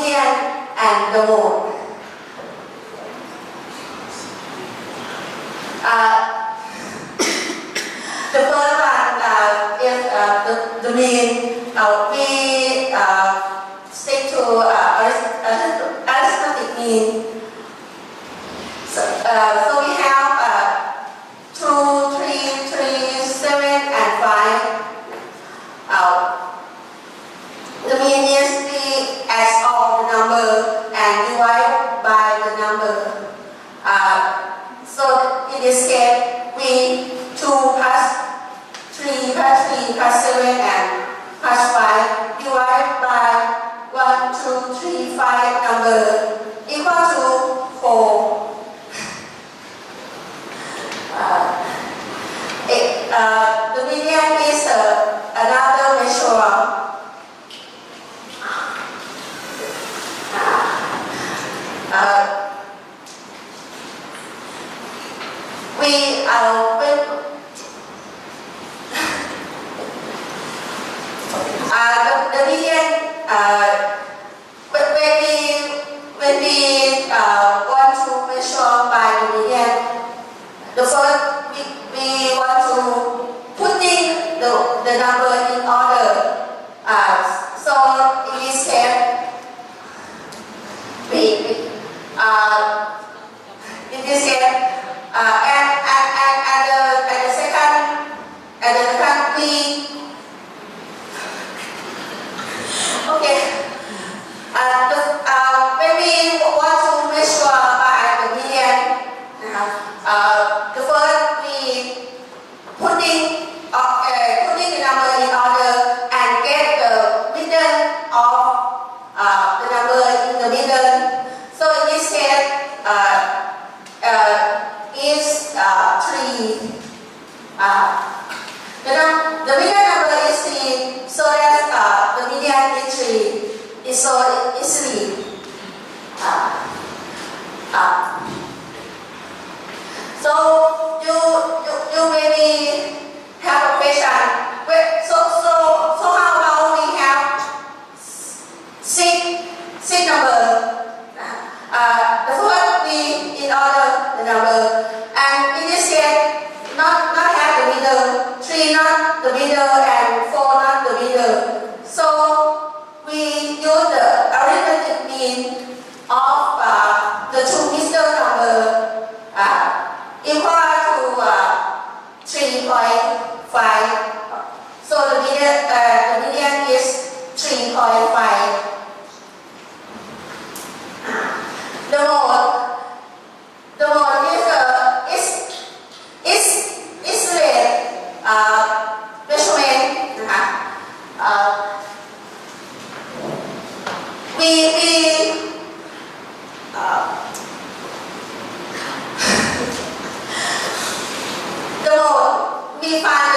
median and the mode. The first one is the mean. We stick to arithmetic mean. So we have 2, 3, 3, 7, and 5. The mean is we add all the number and divide by the number. So in this case, we 2 plus 3 plus 3 plus 7 and plus 5 divided by 1, 2, 3, 5 number equal to 4. The median is another measure. The median, when we want to measure by the median, the first we want to putting the number in order. So in this case, and the second we okay. When we want to measure by the median, the first we putting the number in order and get the middle of the number in the middle. So in this case, is 3. The middle number is 3, so that the median is 3. It's so easily. So you maybe have a question. So how about we have 6 number? The first we in order the number, and in this case not have the middle, 3 not the middle, and 4 not the middle. So we use the arithmetic mean of the 2 middle number equal to 3.5. So the median is 3.5. The mode is rate measurement. The mode we find